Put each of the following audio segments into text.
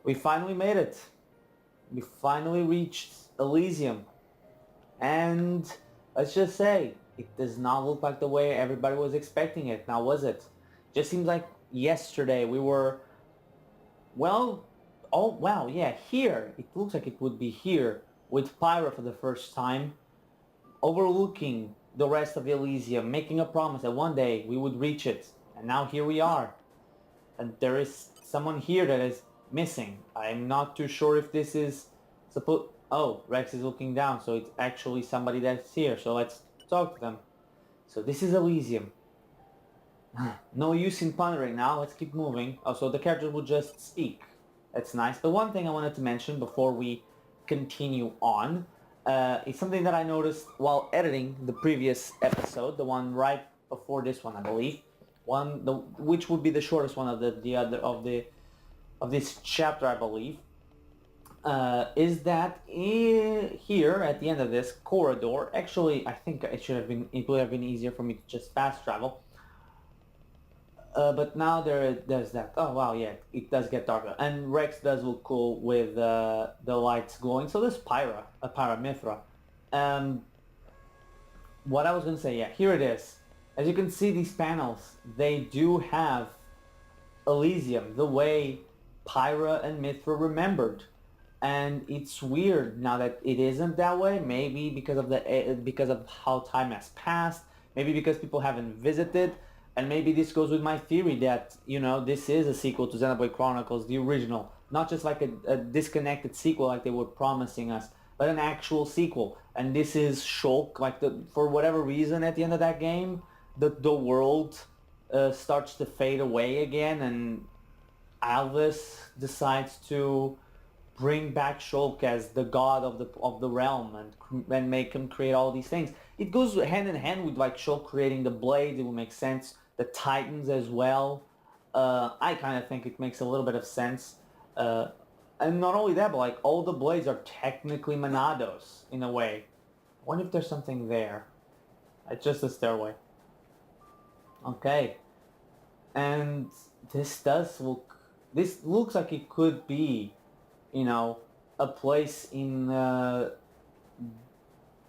We finally made it. We finally reached Elysium. And let's just say, it does not look like the way everybody was expecting it. Now, was it? Just seems like yesterday we were, well, oh wow, yeah, here. It looks like it would be here with Pyra for the first time, overlooking the rest of Elysium, making a promise that one day we would reach it. And now here we are. And there is someone here that is missing. I'm not too sure if this is supposed... Oh, Rex is looking down, so it's actually somebody that's here. So let's talk to them. So this is Elysium. No use in pondering now, let's keep moving. Oh, so the characters will just speak. That's nice. But one thing I wanted to mention before we continue on is something that I noticed while editing the previous episode, the one right before this one, I believe. Which would be the shortest one of of this chapter, I believe. Is that here at the end of this corridor? Actually, I think it would have been easier for me to just fast travel. But now there's that. Oh wow, yeah, it does get darker, and Rex does look cool with the lights glowing. So there's Pyra. What I was gonna say, yeah, here it is. As you can see, these panels, they do have Elysium, the way Pyra and Mithra remembered. And it's weird now that it isn't that way. Maybe because of how time has passed. Maybe because people haven't visited. And maybe this goes with my theory that, you know, this is a sequel to Xenoblade Chronicles, the original. Not just like a disconnected sequel like they were promising us, but an actual sequel. And this is Shulk, like for whatever reason at the end of that game, the world starts to fade away again, and Alvis decides to bring back Shulk as the god of the realm and make him create all these things. It goes hand in hand with like Shulk creating the blades. It will make sense. The Titans as well. I kind of think it makes a little bit of sense. And not only that, but like all the blades are technically Monados in a way. I wonder if there's something there. It's just a stairway. Okay. And this looks like it could be, you know, a place in,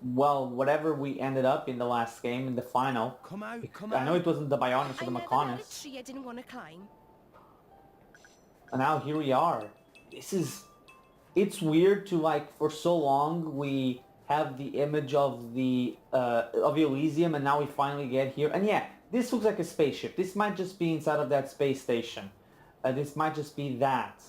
well, whatever we ended up in the last game, in the final. Come out, come I know out. it wasn't the Bionis or the I never met a Maconis. tree I didn't want to climb. And now here we are. It's weird to like, for so long we have the image of of Elysium, and now we finally get here. And yeah, this looks like a spaceship. This might just be inside of that space station. This might just be that.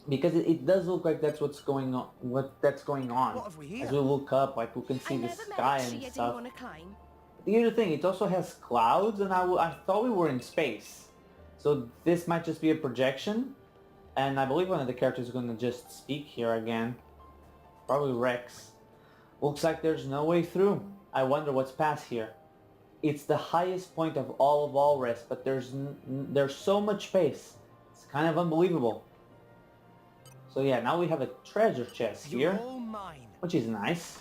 Because it does look like that's what's going on. What What have we here? As we look up, like we can see I the never met sky a and tree I didn't stuff. want to climb. Here's the thing: it also has clouds, and I thought we were in space. So this might just be a projection, and I believe one of the characters is going to just speak here again. Probably Rex. Looks like there's no way through. I wonder what's past here. It's the highest point of all rest, but there's so much space. It's kind of unbelievable. So yeah, now we have a treasure chest here, You're all mine. which is nice.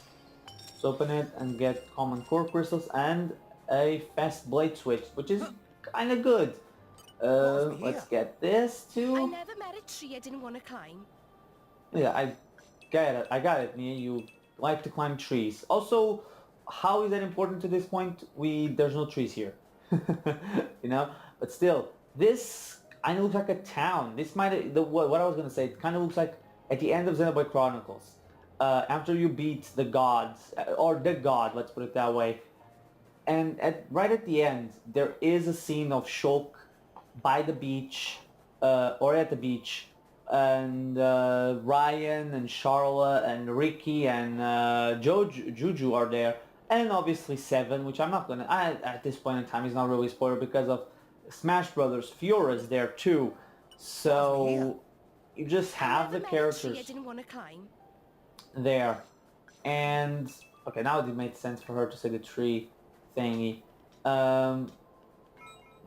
Let's open it and get common core crystals and a fast blade switch, which is kind of good. What's Let's here? get this I too. never met a tree I didn't want to climb. Yeah, I got it, Mia. You like to climb trees. Also, how is that important to this point? There's no trees here, you know. But still, this kind of looks like a town. This might what I was gonna say. It kind of looks like at the end of Xenoblade Chronicles, after you beat the gods or the god, let's put it that way. And right at the end, there is a scene of Shulk by the beach, or at the beach, and Ryan and Charlotte and Ricky and Juju are there, and obviously Seven, which I'm not gonna. At this point in time, he's not really a spoiler because of Smash Brothers. Fiora's there too, so you just have the I never met a tree I characters didn't want to climb. there. And okay, now it made sense for her to say the tree thingy.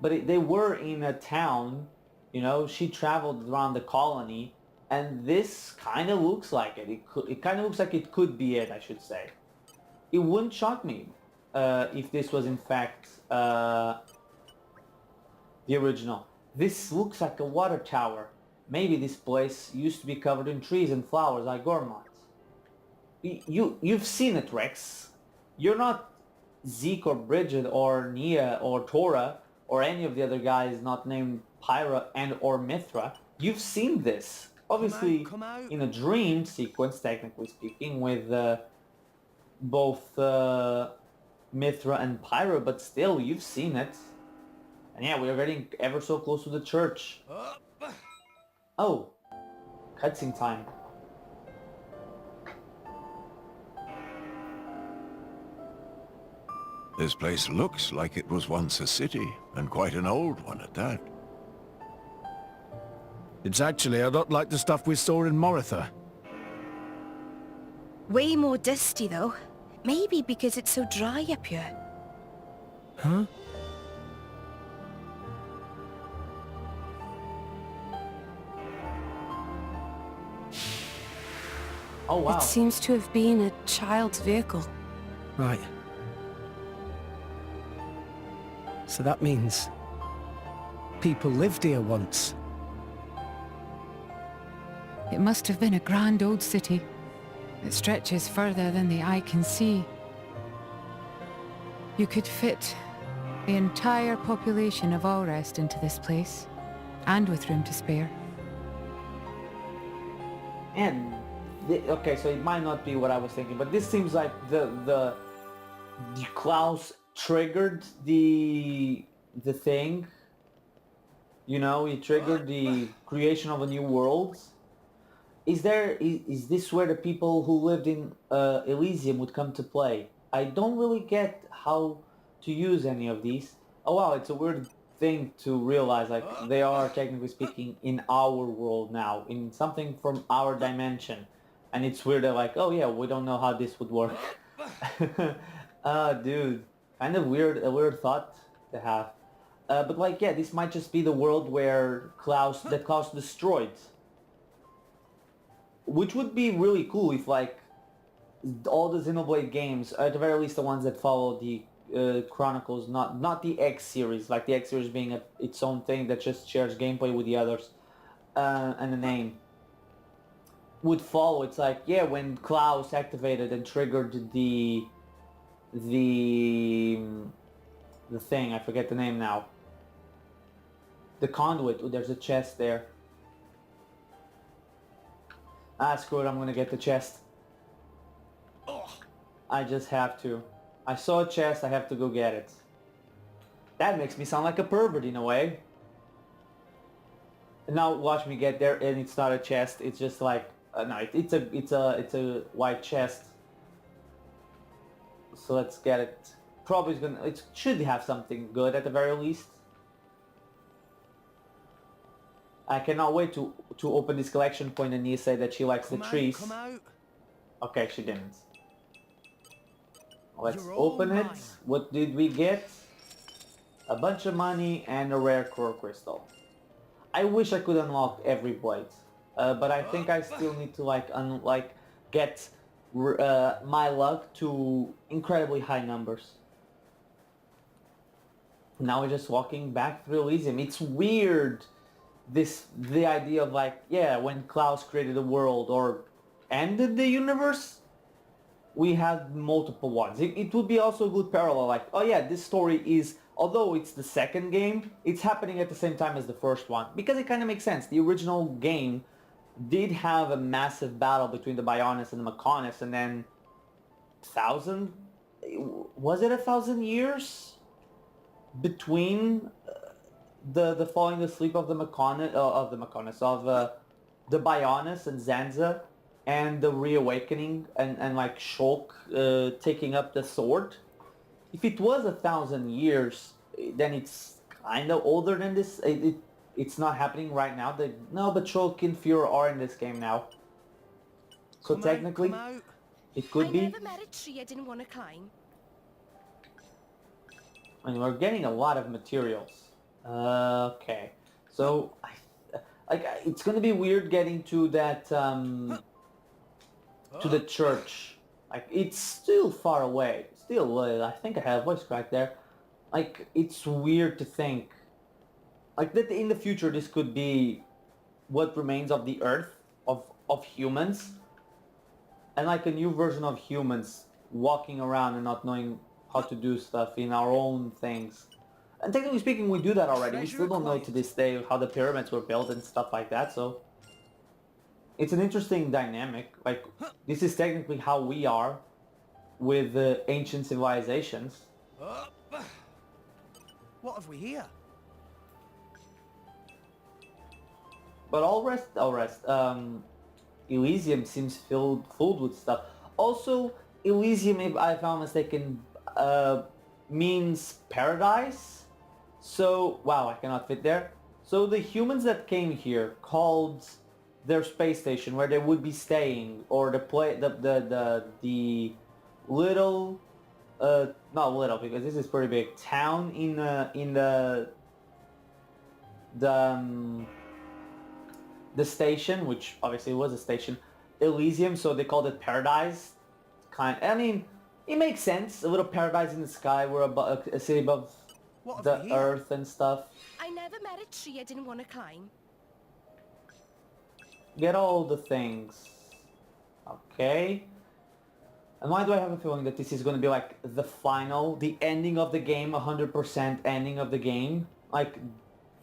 But they were in a town, you know. She traveled around the colony, and this kind of looks like it. It kind of looks like it could be it, I should say. It wouldn't shock me if this was in fact the original. This looks like a water tower. Maybe this place used to be covered in trees and flowers like Gormont. You've seen it, Rex. You're not Zeke or Bridget or Nia or Tora or any of the other guys not named Pyra and or Mithra. You've seen this. Obviously, come out. in a dream sequence, technically speaking, with both Mithra and Pyra, but still, you've seen it. And yeah, we are getting ever so close to the church. Up. Oh, cutscene time. This place looks like it was once a city, and quite an old one at that. It's actually a lot like the stuff we saw in Moritha. Way more dusty though. Maybe because it's so dry up here. Huh? Oh wow. It seems to have been a child's vehicle. Right. So that means people lived here once. It must have been a grand old city. It stretches further than the eye can see. You could fit the entire population of Allrest into this place, and with room to spare. And okay, so it might not be what I was thinking, but this seems like the Klaus triggered the thing. You know, he triggered the creation of a new world. Is this where the people who lived in Elysium would come to play? I don't really get how to use any of these. Oh wow, it's a weird thing to realize, like they are technically speaking in our world now, in something from our dimension. And it's weird, they're like, oh yeah, we don't know how this would work. Dude, kind of weird, a weird thought to have. But like, yeah, this might just be the world where Klaus destroyed. Which would be really cool if like all the Xenoblade games, at the very least the ones that follow the Chronicles, not the X series, like the X series being its own thing that just shares gameplay with the others, and the name, would follow. It's like, yeah, when Klaus activated and triggered the thing, I forget the name now. The conduit, there's a chest there. Ah, screw it, I'm gonna get the chest. I just have to. I saw a chest, I have to go get it. That makes me sound like a pervert in a way. Now watch me get there, and it's not a chest, it's just like... no, it's a white chest. So let's get it. Probably it should have something good at the very least. I cannot wait to open this collection point and Nia said that she likes the trees. Come out. Okay, she didn't. Let's You're all open it. mine. What did we get? A bunch of money and a rare core crystal. I wish I could unlock every blade. But I think I still need to get my luck to incredibly high numbers. Now we're just walking back through Elysium. It's weird, the idea of like, yeah, when Klaus created the world or ended the universe, we had multiple ones. It would be also a good parallel, like, oh yeah, this story is, although it's the second game, it's happening at the same time as the first one. Because it kind of makes sense. The original game did have a massive battle between the Bionis and the Mechonis, and then was it 1,000 years between the falling asleep of the Mechonis, the Bionis and Zanza, and the reawakening and like Shulk taking up the sword? If it was 1,000 years, then it's kind of older than this. It's not happening right now. No, but Shulk and Fuhrer are in this game now. So technically, it could be. I never met a tree I didn't want to climb. And we're getting a lot of materials. Okay, so it's gonna be weird getting to that to the church. Like, it's still far away. Still, I think I had a voice crack there. Like, it's weird to think like that in the future this could be what remains of the Earth, of humans, and like a new version of humans walking around and not knowing how to do stuff in our own things. And technically speaking, we do that already. We still don't know to this day how the pyramids were built and stuff like that, so it's an interesting dynamic. Like, this is technically how we are with ancient civilizations. What have we here? But all rest, Elysium seems filled with stuff. Also, Elysium, if I'm not mistaken, means paradise. So, wow, I cannot fit there. So the humans that came here called their space station where they would be staying, or the little, not little because this is pretty big, town in the station, which obviously was a station, Elysium, so they called it paradise. I mean, it makes sense. A little paradise in the sky. We're above a city above the earth and stuff. I never met a tree I didn't want to climb. Get all the things. Okay. And why do I have a feeling that this is going to be like the ending of the game, 100% ending of the game? Like,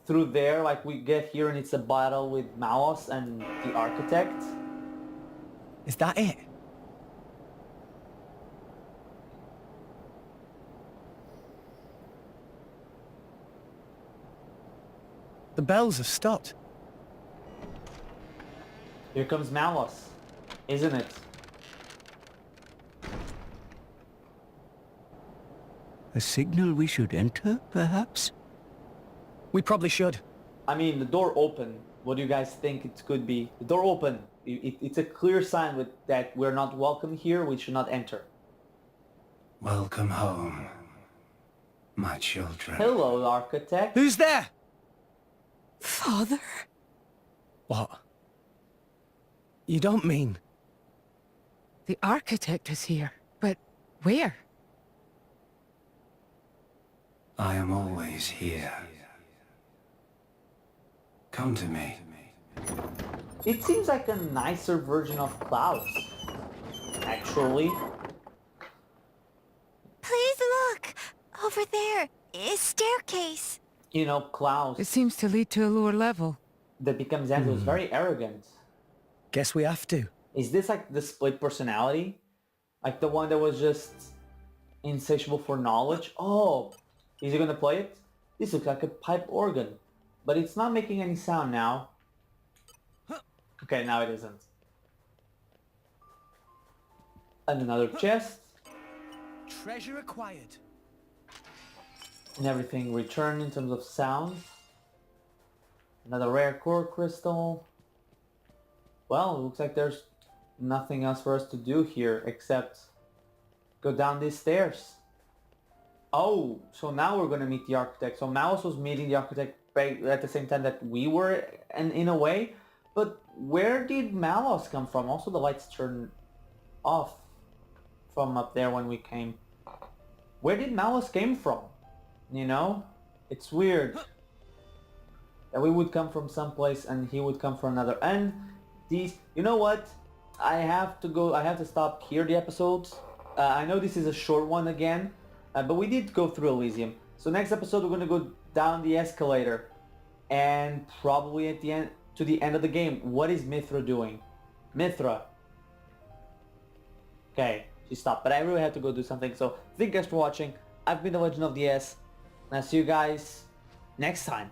through there, like we get here and it's a battle with Malos and the architect. Is that it? The bells have stopped. Here comes Malos, isn't it? A signal we should enter, perhaps? We probably should. I mean, the door open. What do you guys think it could be? The door open. It's a clear sign that we're not welcome here. We should not enter. Welcome home, my children. Hello, architect. Who's there? Father? What? You don't mean... The architect is here, but where? I am always here. Come to me. It seems like a nicer version of Klaus, actually. Please look! Over there, a staircase. You know, Klaus, It seems to lead to a lower level. that becomes Andrew, is very arrogant. Guess we have to. Is this like the split personality? Like the one that was just insatiable for knowledge? Oh, is he gonna play it? This looks like a pipe organ, but it's not making any sound now. Okay, now it isn't. And another chest. Treasure acquired. And everything returned in terms of sound. Another rare core crystal. Well, it looks like there's nothing else for us to do here except go down these stairs. Oh, so now we're gonna meet the architect. So Maus was meeting the architect at the same time that we were, and in a way. But where did Malos come from? Also, the lights turned off from up there when we came. Where did Malos came from? You know? It's weird that we would come from someplace and he would come from another. And these, you know what? I have to stop here the episodes. I know this is a short one again, but we did go through Elysium. So next episode we're gonna go down the escalator, and probably at the end, to the end of the game. What is Mithra doing? Mithra. Okay, she stopped, but I really have to go do something. So thank you guys for watching. I've been the Legend of the S, and I'll see you guys next time.